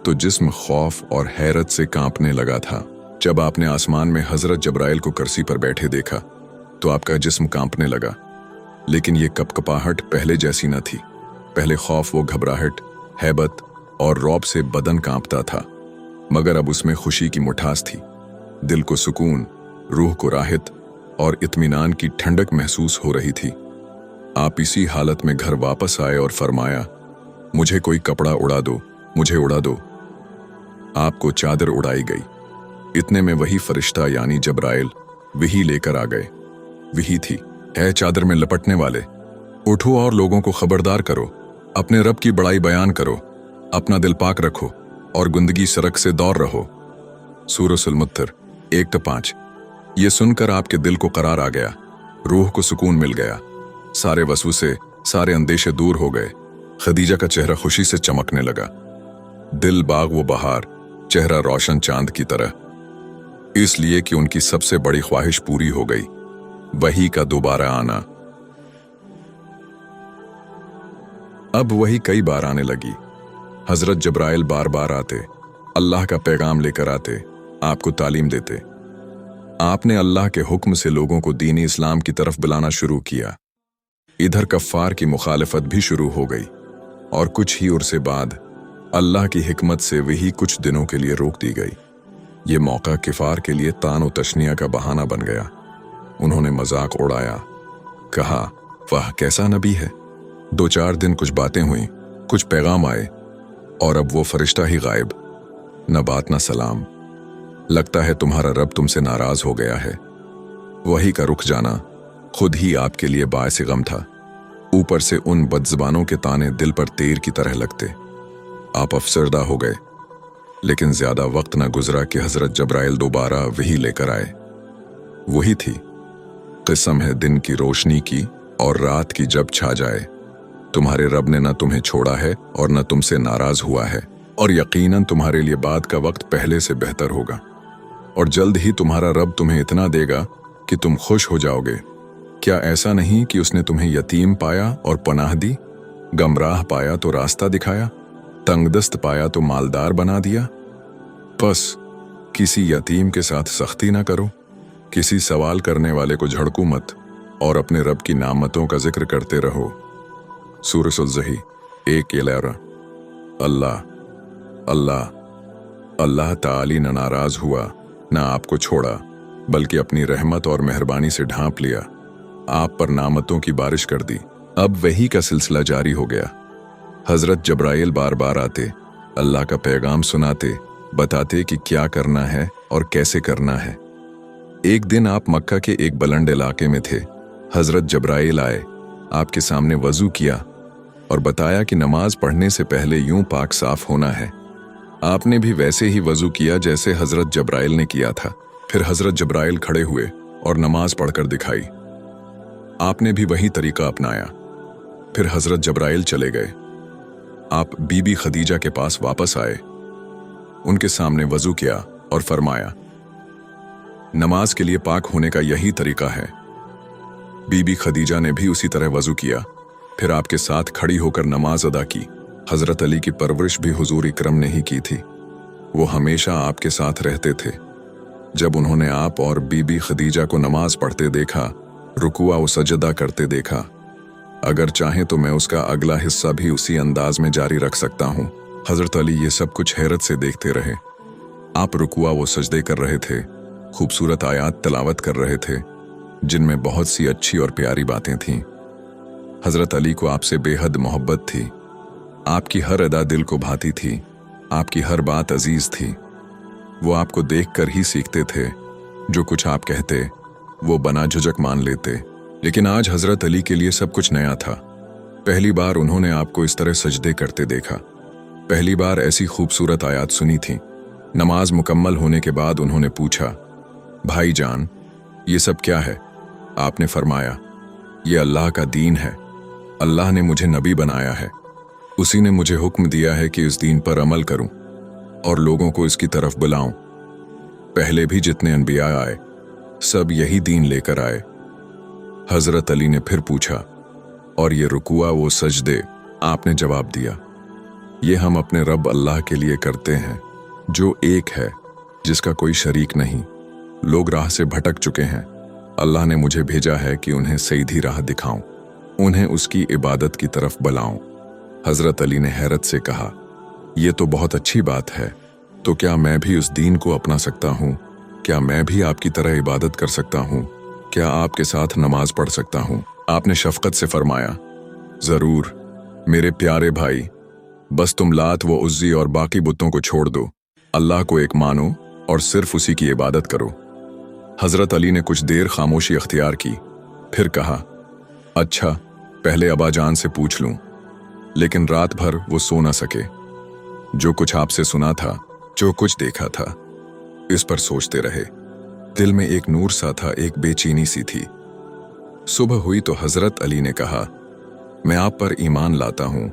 Speaker 2: तो जिस्म खौफ और हैरत से कांपने लगा था। जब आपने आसमान में हजरत जब्राइल को कुर्सी पर बैठे देखा तो आपका जिस्म कांपने लगा, लेकिन ये कपकपाहट पहले जैसी न थी। पहले खौफ वो घबराहट, हैबत और रौब से बदन कांपता था, मगर अब उसमें खुशी की मिठास थी। दिल को सुकून, रूह को राहत और इत्मीनान की ठंडक महसूस हो रही थी। आप इसी हालत में घर वापस आए और फरमाया, मुझे कोई कपड़ा उड़ा दो, मुझे उड़ा दो। आपको चादर उड़ाई गई। इतने में वही फरिश्ता यानी जब्राइल वही लेकर आ गए। वही थी, है चादर में लपटने वाले, उठो और लोगों को खबरदार करो, अपने रब की बड़ाई बयान करो, अपना दिल पाक रखो और गुंदगी सड़क से दौर रहो। सूरह मुद्दर 1-5। ये सुनकर आपके दिल को करार आ गया, रूह को सुकून मिल गया, सारे वसवसे, सारे अंदेशे दूर हो गए। खदीजा का चेहरा खुशी से चमकने लगा, दिल बाग वो बहार, चेहरा रोशन चांद की तरह, इसलिए कि उनकी सबसे बड़ी ख्वाहिश पूरी हो गई, वही का दोबारा आना। अब वही कई बार आने लगी। हजरत जब्राइल बार बार आते, अल्लाह का पैगाम लेकर आते, आपको तालीम देते। आपने अल्लाह के हुक्म से लोगों को दीन इस्लाम की तरफ बुलाना शुरू किया। इधर कफ्फार की मुखालफत भी शुरू हो गई और कुछ ही उर्से बाद अल्लाह की हिकमत से वही कुछ दिनों के लिए रोक दी गई। ये मौका किफार के लिए तान और तशनिया का बहाना बन गया। उन्होंने मजाक उड़ाया, कहा, वाह कैसा नबी है। 2-4 दिन कुछ बातें हुई, कुछ पैगाम आए और अब वो फरिश्ता ही गायब, न बात न सलाम। लगता है तुम्हारा रब तुमसे नाराज हो गया है। वही का रुक जाना खुद ही आपके लिए बायस गम था। ऊपर से उन बदज़बानों के ताने दिल पर तीर की तरह लगते। आप अफसरदा हो गए, लेकिन ज्यादा वक्त न गुजरा कि हजरत जब्राइल दोबारा वही लेकर आए। वही थी, किस्म है दिन की रोशनी की और रात की जब छा जाए। तुम्हारे रब ने न तुम्हें छोड़ा है और न तुमसे नाराज हुआ है, और यकीनन तुम्हारे लिए बाद का वक्त पहले से बेहतर होगा, और जल्द ही तुम्हारा रब तुम्हें इतना देगा कि तुम खुश हो जाओगे। क्या ऐसा नहीं कि उसने तुम्हें यतीम पाया और पनाह दी, गमराह पाया तो रास्ता दिखाया, तंगदस्त पाया तो मालदार बना दिया। बस किसी यतीम के साथ सख्ती ना करो, किसी सवाल करने वाले को झड़कू मत, और अपने रब की नामतों का जिक्र करते रहो। सूरह ज़ही 1-11। अल्लाह अल्लाह अल्लाह ताली न नाराज हुआ, न आपको छोड़ा, बल्कि अपनी रहमत और मेहरबानी से ढांप लिया, आप पर नामतों की बारिश कर दी। अब वही का सिलसिला जारी हो गया। हजरत जब्राइल बार बार आते, अल्लाह का पैगाम सुनाते, बताते कि क्या करना है और कैसे करना है। एक दिन आप मक्का के एक बुलंद इलाके में थे। हजरत जब्राइल आए, आपके सामने वजू किया और बताया कि नमाज पढ़ने से पहले यूं पाक साफ होना है। आपने भी वैसे ही वजू किया जैसे हजरत जब्राइल ने किया था। फिर हजरत जब्राइल खड़े हुए और नमाज पढ़कर दिखाई। आपने भी वही तरीका अपनाया। फिर हजरत जब्राइल चले गए। आप बीबी खदीजा के पास वापस आए, उनके सामने वजू किया और फरमाया, नमाज के लिए पाक होने का यही तरीका है। बीबी खदीजा ने भी उसी तरह वजू किया, फिर आपके साथ खड़ी होकर नमाज अदा की। हजरत अली की परवरिश भी हुजूर इकरम ने ही की थी। वो हमेशा आपके साथ रहते थे। जब उन्होंने आप और बीबी खदीजा को नमाज पढ़ते देखा, रुकुआ व सजदा करते देखा, अगर चाहें तो मैं उसका अगला हिस्सा भी उसी अंदाज में जारी रख सकता हूँ। हजरत अली ये सब कुछ हैरत से देखते रहे। आप रुकुआ व सजदे कर रहे थे, खूबसूरत आयात तिलावत कर रहे थे, जिनमें बहुत सी अच्छी और प्यारी बातें थीं। हज़रत अली को आपसे बेहद मोहब्बत थी। आपकी हर अदा दिल को भाती थी, आपकी हर बात अजीज थी। वो आपको देखकर ही सीखते थे, जो कुछ आप कहते वो बना झुझक मान लेते। लेकिन आज हज़रत अली के लिए सब कुछ नया था। पहली बार उन्होंने आपको इस तरह सजदे करते देखा, पहली बार ऐसी खूबसूरत आयत सुनी थी। नमाज मुकम्मल होने के बाद उन्होंने पूछा, भाई जान, ये सब क्या है? आपने फरमाया, ये अल्लाह का दीन है। अल्लाह ने मुझे नबी बनाया है, उसी ने मुझे हुक्म दिया है कि इस दीन पर अमल करूं और लोगों को इसकी तरफ बुलाऊं। पहले भी जितने अनबिया आए सब यही दीन लेकर आए। हज़रत अली ने फिर पूछा, और ये रुकुआ वो सजदे? आपने जवाब दिया, ये हम अपने रब अल्लाह के लिए करते हैं, जो एक है, जिसका कोई शरीक नहीं। लोग राह से भटक चुके हैं, अल्लाह ने मुझे भेजा है कि उन्हें सीधी राह दिखाऊं, उन्हें उसकी इबादत की तरफ बुलाऊं। हज़रत अली ने हैरत से कहा, यह तो बहुत अच्छी बात है, तो क्या मैं भी उस दीन को अपना सकता हूँ? क्या मैं भी आपकी तरह इबादत कर सकता हूँ? क्या आपके साथ नमाज पढ़ सकता हूँ? आपने शफकत से फरमाया, जरूर मेरे प्यारे भाई, बस तुम लात व उज्जी और बाकी बुतों को छोड़ दो, अल्लाह को एक मानो और सिर्फ उसी की इबादत करो। हज़रत अली ने कुछ देर खामोशी अख्तियार की, फिर कहा, अच्छा, पहले अबा जान से पूछ लूं। लेकिन रात भर वो सो न सके। जो कुछ आपसे सुना था, जो कुछ देखा था, इस पर सोचते रहे। दिल में एक नूर सा था, एक बेचैनी सी थी। सुबह हुई तो हज़रत अली ने कहा, मैं आप पर ईमान लाता हूं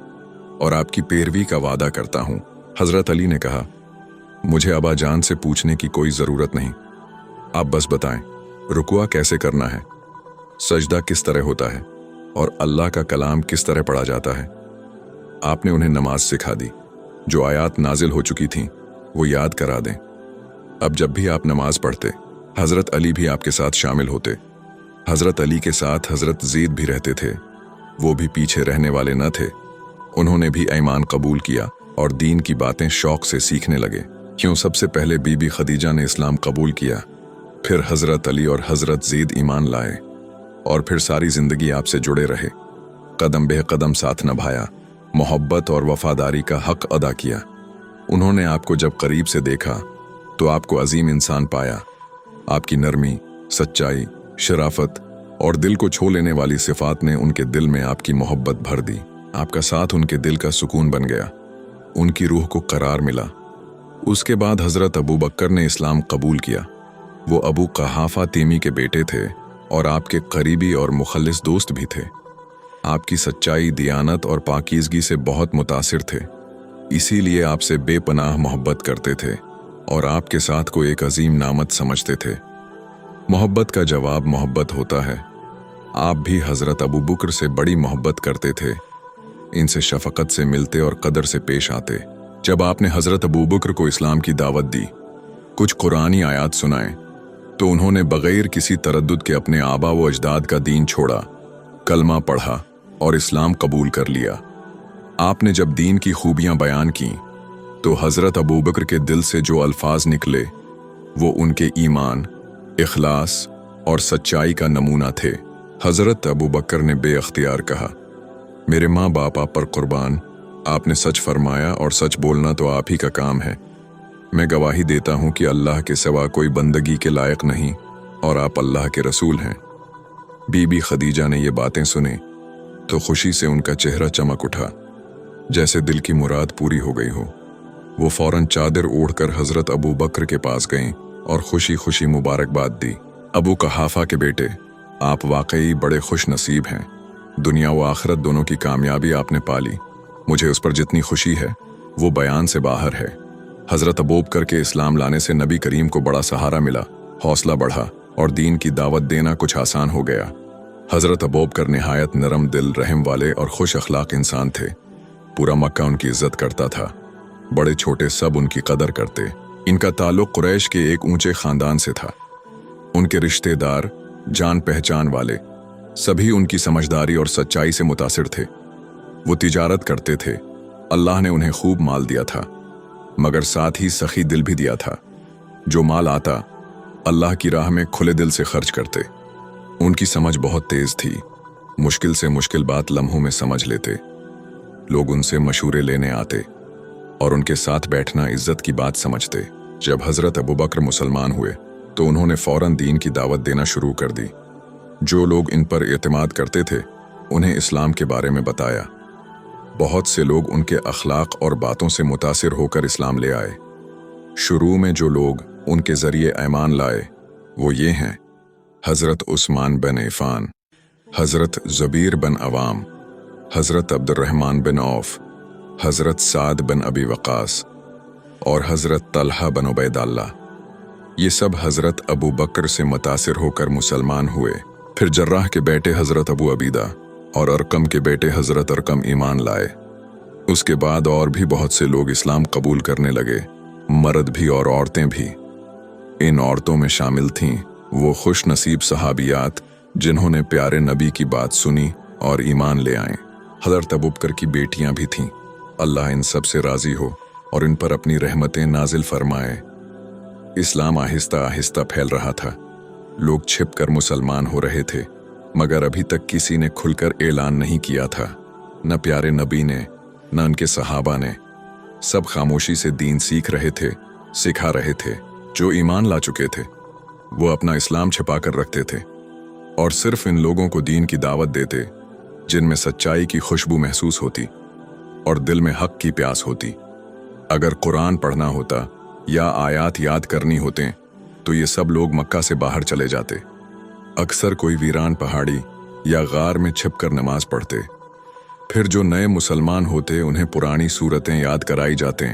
Speaker 2: और आपकी पैरवी का वादा करता हूं। हज़रत अली ने कहा, मुझे अबा जान से पूछने की कोई ज़रूरत नहीं, आप बस बताएं, रुकुआ कैसे करना है, सजदा किस तरह होता है और अल्लाह का कलाम किस तरह पढ़ा जाता है। आपने उन्हें नमाज सिखा दी, जो आयात नाजिल हो चुकी थीं वो याद करा दें। अब जब भी आप नमाज पढ़ते, हज़रत अली भी आपके साथ शामिल होते। हज़रत अली के साथ हज़रत ज़ीद भी रहते थे, वो भी पीछे रहने वाले न थे। उन्होंने भी ईमान कबूल किया और दीन की बातें शौक से सीखने लगे। क्यों, सबसे पहले बीबी खदीजा ने इस्लाम कबूल किया, फिर हज़रत अली और हज़रत ज़ीद ईमान लाए और फिर सारी ज़िंदगी आपसे जुड़े रहे। कदम बे कदम साथ निभाया, मोहब्बत और वफादारी का हक अदा किया। उन्होंने आपको जब करीब से देखा तो आपको अजीम इंसान पाया। आपकी नरमी, सच्चाई, शराफत और दिल को छू लेने वाली सिफात ने उनके दिल में आपकी मोहब्बत भर दी। आपका साथ उनके दिल का सुकून बन गया, उनकी रूह को करार मिला। उसके बाद हज़रत अबू बकर ने इस्लाम कबूल किया। वो अबू कहाफा तेमी के बेटे थे और आपके करीबी और मुखल्लिस दोस्त भी थे। आपकी सच्चाई, दियानत और पाकीज़गी से बहुत मुतासिर थे, इसीलिए आपसे बेपनाह मोहब्बत करते थे और आपके साथ को एक अजीम नामत समझते थे। मोहब्बत का जवाब मोहब्बत होता है। आप भी हज़रत अबू बकर से बड़ी मोहब्बत करते थे, इनसे शफकत से मिलते और कदर से पेश आते। जब आपने हज़रत अबू बकर को इस्लाम की दावत दी, कुछ कुरानी आयात सुनाए, तो उन्होंने बग़ैर किसी तरद्दुद के अपने आबा व अजदाद का दीन छोड़ा, कलमा पढ़ा और इस्लाम कबूल कर लिया। आपने जब दीन की खूबियां बयान की तो हज़रत अबू बकर के दिल से जो अल्फाज निकले वो उनके ईमान, इखलास और सच्चाई का नमूना थे। हज़रत अबू बकर ने बेअख्तियार कहा, मेरे माँ बाप आप पर कुर्बान, आपने सच फरमाया और सच बोलना तो आप ही का काम है। मैं गवाही देता हूँ कि अल्लाह के सिवा कोई बंदगी के लायक नहीं और आप अल्लाह के रसूल हैं। बीबी खदीजा ने ये बातें सुनी तो खुशी से उनका चेहरा चमक उठा, जैसे दिल की मुराद पूरी हो गई हो। वो फौरन चादर ओढ़कर हज़रत अबू बकर के पास गईं और खुशी खुशी मुबारकबाद दी। अबू कहाफा के बेटे, आप वाकई बड़े खुश नसीब हैं। दुनिया व आखिरत दोनों की कामयाबी आपने पाली। मुझे उस पर जितनी खुशी है वो बयान से बाहर है। हज़रत अबू बकर के इस्लाम लाने से नबी करीम को बड़ा सहारा मिला, हौसला बढ़ा और दीन की दावत देना कुछ आसान हो गया। हज़रत अबू बकर निहायत नरम दिल, रहम वाले और खुश अखलाक इंसान थे। पूरा मक्का उनकी इज्जत करता था, बड़े छोटे सब उनकी कदर करते। इनका ताल्लुक कुरैश के एक ऊंचे खानदान से था। उनके रिश्तेदार, जान पहचान वाले सभी उनकी समझदारी और सच्चाई से मुतासिर थे। वो तिजारत करते थे, अल्लाह ने उन्हें खूब माल दिया था, मगर साथ ही सखी दिल भी दिया था। जो माल आता अल्लाह की राह में खुले दिल से खर्च करते। उनकी समझ बहुत तेज थी, मुश्किल से मुश्किल बात लम्हों में समझ लेते। लोग उनसे मशूरे लेने आते और उनके साथ बैठना इज्जत की बात समझते। जब हजरत अबू बकर मुसलमान हुए तो उन्होंने फौरन दीन की दावत देना शुरू कर दी। जो लोग इन पर एतमाद करते थे उन्हें इस्लाम के बारे में बताया। बहुत से लोग उनके अखलाक और बातों से मुतासिर होकर इस्लाम ले आए। शुरू में जो लोग उनके जरिए ईमान लाए वो ये हैं: हजरत उस्मान बिन इफ़ान, हजरत ज़ुबैर बिन अवाम, हजरत अब्दुर्रहमान बिन औफ, हजरत साद बिन अबी वक़ास और हजरत तलहा बिन उबैदुल्लाह। ये सब हजरत अबू बकर से मुतासिर होकर मुसलमान हुए। फिर जर्राह के बेटे हजरत अबू अबीदा और अरकम के बेटे हजरत अरकम ईमान लाए। उसके बाद और भी बहुत से लोग इस्लाम कबूल करने लगे, मर्द भी और औरतें भी। इन औरतों में शामिल थीं वो खुश नसीब सहाबियात जिन्होंने प्यारे नबी की बात सुनी और ईमान ले आए। हजरत अबू बकर की बेटियां भी थीं। अल्लाह इन सब से राजी हो और इन पर अपनी रहमतें नाजिल फरमाए। इस्लाम आहिस्ता आहिस्ता फैल रहा था। लोग छिपकर मुसलमान हो रहे थे, मगर अभी तक किसी ने खुलकर ऐलान नहीं किया था। न प्यारे नबी ने, न उनके सहाबा ने। सब खामोशी से दीन सीख रहे थे, सिखा रहे थे। जो ईमान ला चुके थे वो अपना इस्लाम छिपा कर रखते थे और सिर्फ इन लोगों को दीन की दावत देते जिनमें सच्चाई की खुशबू महसूस होती और दिल में हक की प्यास होती। अगर कुरान पढ़ना होता या आयात याद करनी होते तो ये सब लोग मक्का से बाहर चले जाते। अक्सर कोई वीरान पहाड़ी या गार में छिपकर नमाज पढ़ते। फिर जो नए मुसलमान होते उन्हें पुरानी सूरतें याद कराई जाते,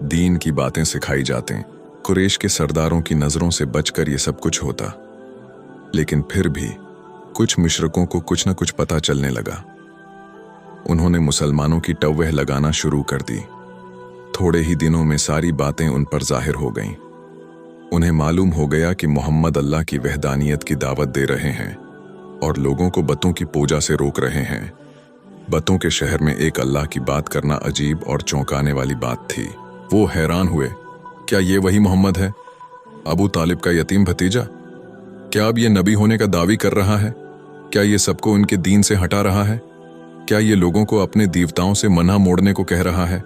Speaker 2: दीन की बातें सिखाई जाते। कुरैश के सरदारों की नज़रों से बचकर ये सब कुछ होता। लेकिन फिर भी कुछ मुशरिकों को कुछ न कुछ पता चलने लगा। उन्होंने मुसलमानों की टव्वह लगाना शुरू कर दी। थोड़े ही दिनों में सारी बातें उन पर जाहिर हो गईं। उन्हें मालूम हो गया कि मोहम्मद अल्लाह की वहदानियत की दावत दे रहे हैं और लोगों को बतों की पूजा से रोक रहे हैं। बतों के शहर में एक अल्लाह की बात करना अजीब और चौंकाने वाली बात थी। वो हैरान हुए, क्या ये वही मोहम्मद है, अबू तालिब का यतीम भतीजा? क्या अब ये नबी होने का दावी कर रहा है? क्या ये सबको उनके दीन से हटा रहा है? क्या ये लोगों को अपने देवताओं से मना मोड़ने को कह रहा है?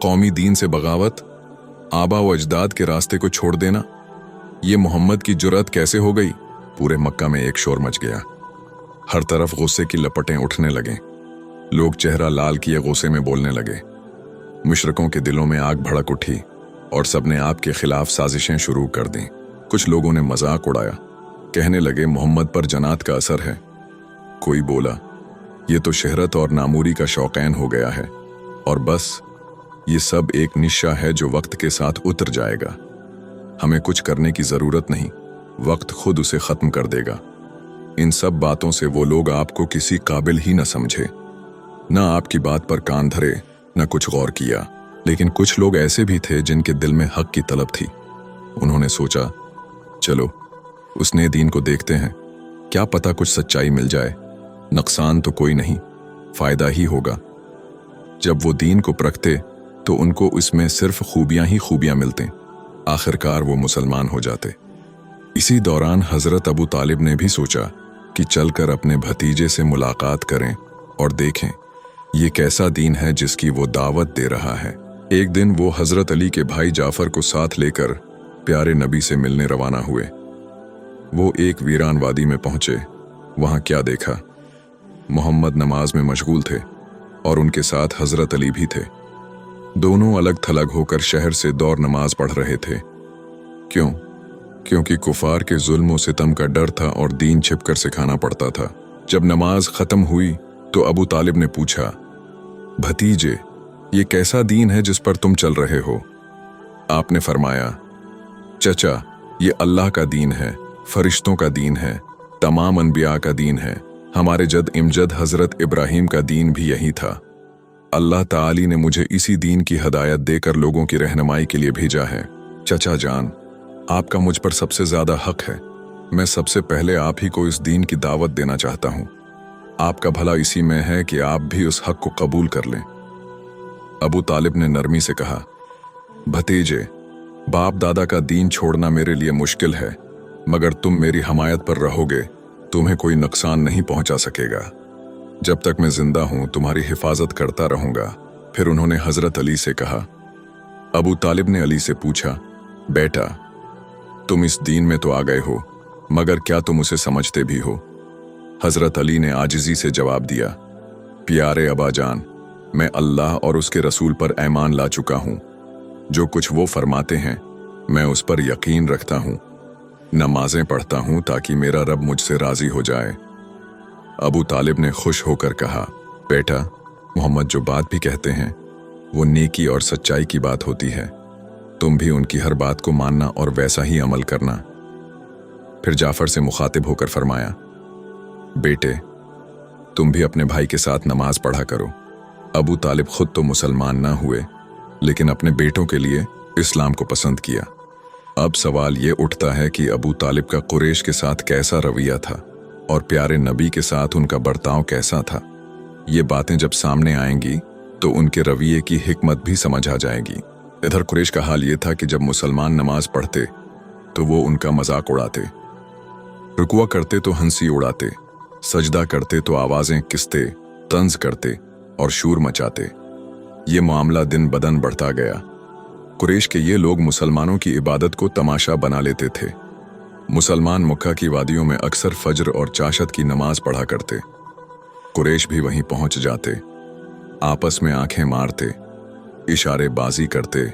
Speaker 2: कौमी दीन से बगावत, आबा व अजदाद के रास्ते को छोड़ देना, ये मोहम्मद की जुर्रत कैसे हो गई? पूरे मक्का में एक शोर मच गया। हर तरफ गुस्से की लपटें उठने लगे। लोग चेहरा लाल किए गुस्से में बोलने लगे। मुशरिकों के दिलों में आग भड़क उठी और सबने आपके खिलाफ साजिशें शुरू कर दी। कुछ लोगों ने मजाक उड़ाया, कहने लगे मोहम्मद पर जनात का असर है। कोई बोला ये तो शहरत और नामूरी का शौकीन हो गया है और बस ये सब एक निशा है जो वक्त के साथ उतर जाएगा। हमें कुछ करने की जरूरत नहीं, वक्त खुद उसे खत्म कर देगा। इन सब बातों से वो लोग आपको किसी काबिल ही न समझे, न आपकी बात पर कान धरे, न कुछ गौर किया। लेकिन कुछ लोग ऐसे भी थे जिनके दिल में हक की तलब थी। उन्होंने सोचा चलो उसने दीन को देखते हैं, क्या पता कुछ सच्चाई मिल जाए, नुकसान तो कोई नहीं, फायदा ही होगा। जब वो दीन को परखते तो उनको इसमें सिर्फ खूबियां ही खूबियां मिलते। आखिरकार वो मुसलमान हो जाते। इसी दौरान हजरत अबू तालिब ने भी सोचा कि चलकर अपने भतीजे से मुलाकात करें और देखें ये कैसा दीन है जिसकी वो दावत दे रहा है। एक दिन वो हजरत अली के भाई जाफर को साथ लेकर प्यारे नबी से मिलने रवाना हुए। वो एक वीरान वादी में पहुंचे। वहां क्या देखा, मोहम्मद नमाज में मशगूल थे और उनके साथ हजरत अली भी थे। दोनों अलग थलग होकर शहर से दौर नमाज पढ़ रहे थे। क्यों? क्योंकि कुफार के जुल्म व सितम का डर था और दीन छिपकर सिखाना पड़ता था। जब नमाज खत्म हुई तो अबू तालिब ने पूछा, भतीजे ये कैसा दीन है जिस पर तुम चल रहे हो? आपने फरमाया, चचा ये अल्लाह का दीन है, फरिश्तों का दीन है, तमाम अनबिया का दीन है। हमारे जद इमजद हजरत इब्राहिम का दीन भी यही था। अल्लाह ताली ने मुझे इसी दीन की हदायत देकर लोगों की रहनुमाई के लिए भेजा है। चचा जान, आपका मुझ पर सबसे ज्यादा हक है। मैं सबसे पहले आप ही को इस दीन की दावत देना चाहता हूँ। आपका भला इसी में है कि आप भी उस हक को कबूल कर लें। अबू तालिब ने नरमी से कहा, भतीजे बाप दादा का दीन छोड़ना मेरे लिए मुश्किल है, मगर तुम मेरी हमायत पर रहोगे, तुम्हें कोई नुकसान नहीं पहुंचा सकेगा। जब तक मैं जिंदा हूं तुम्हारी हिफाजत करता रहूंगा। फिर उन्होंने हजरत अली से कहा। अबू तालिब ने अली से पूछा, बेटा तुम इस दीन में तो आ गए हो, मगर क्या तुम उसे समझते भी हो? हजरत अली ने आजिजी से जवाब दिया, प्यारे अबा जान, मैं अल्लाह और उसके रसूल पर ईमान ला चुका हूं। जो कुछ वो फरमाते हैं मैं उस पर यकीन रखता हूं। नमाजें पढ़ता हूं ताकि मेरा रब मुझसे राजी हो जाए। अबू तालिब ने खुश होकर कहा, बेटा मोहम्मद जो बात भी कहते हैं वो नेकी और सच्चाई की बात होती है। तुम भी उनकी हर बात को मानना और वैसा ही अमल करना। फिर जाफर से मुखातिब होकर फरमाया, बेटे तुम भी अपने भाई के साथ नमाज पढ़ा करो। अबू तालिब खुद तो मुसलमान ना हुए, लेकिन अपने बेटों के लिए इस्लाम को पसंद किया। अब सवाल ये उठता है कि अबू तालिब का कुरैश के साथ कैसा रवैया था और प्यारे नबी के साथ उनका बर्ताव कैसा था। ये बातें जब सामने आएंगी तो उनके रवैये की हिकमत भी समझ आ जाएगी। इधर कुरैश का हाल ये था कि जब मुसलमान नमाज पढ़ते तो वो उनका मजाक उड़ाते, रुकुआ करते तो हंसी उड़ाते, सजदा करते तो आवाजें किसते, तंज करते और शूर मचाते। ये मामला दिन बदन बढ़ता गया। कुरैश के ये लोग मुसलमानों की इबादत को तमाशा बना लेते थे। मुसलमान मक्का की वादियों में अक्सर फज्र और चाशत की नमाज पढ़ा करते। कुरैश भी वहीं पहुंच जाते, आपस में आंखें मारते, इशारे बाजी करते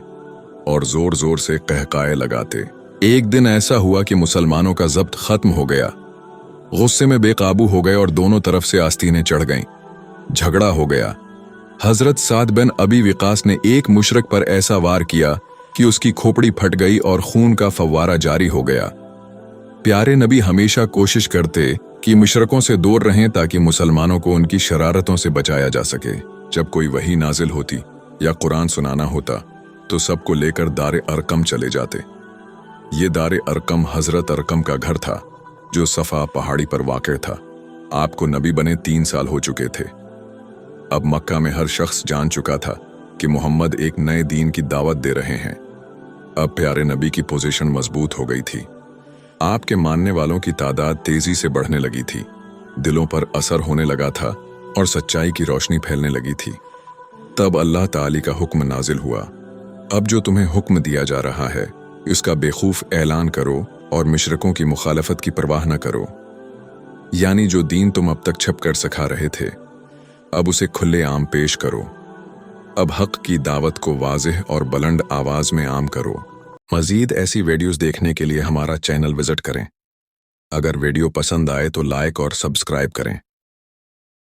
Speaker 2: और जोर जोर से कहकाए लगाते। एक दिन ऐसा हुआ कि मुसलमानों का जब्त खत्म हो गया। गुस्से में बेकाबू हो गए और दोनों तरफ से आस्तीनें चढ़ गईं। झगड़ा हो गया। हजरत साद बिन अबी विकास ने एक मुशरक पर ऐसा वार किया कि उसकी खोपड़ी फट गई और खून का फव्वारा जारी हो गया। प्यारे नबी हमेशा कोशिश करते कि मुशरकों से दूर रहें ताकि मुसलमानों को उनकी शरारतों से बचाया जा सके। जब कोई वही नाजिल होती या कुरान सुनाना होता तो सबको लेकर दारे अरकम चले जाते। ये दारे अरकम हजरत अरकम का घर था जो सफा पहाड़ी पर वाक़ था। आपको नबी बने 3 साल हो चुके थे। अब मक्का में हर शख्स जान चुका था कि मोहम्मद एक नए दीन की दावत दे रहे हैं। अब प्यारे नबी की पोजीशन मजबूत हो गई थी। आपके मानने वालों की तादाद तेजी से बढ़ने लगी थी, दिलों पर असर होने लगा था और सच्चाई की रोशनी फैलने लगी थी। तब अल्लाह ताली का हुक्म नाजिल हुआ, अब जो तुम्हें हुक्म दिया जा रहा है इसका बेखूफ ऐलान करो और मुशरिकों की मुखालफत की परवाह न करो। यानी जो दीन तुम अब तक छप कर सिखा रहे थे अब उसे खुले आम पेश करो। अब हक की दावत को वाज़ेह और बुलंद आवाज में आम करो। मजीद ऐसी वीडियोस देखने के लिए हमारा चैनल विजिट करें। अगर वीडियो पसंद आए तो लाइक और सब्सक्राइब करें।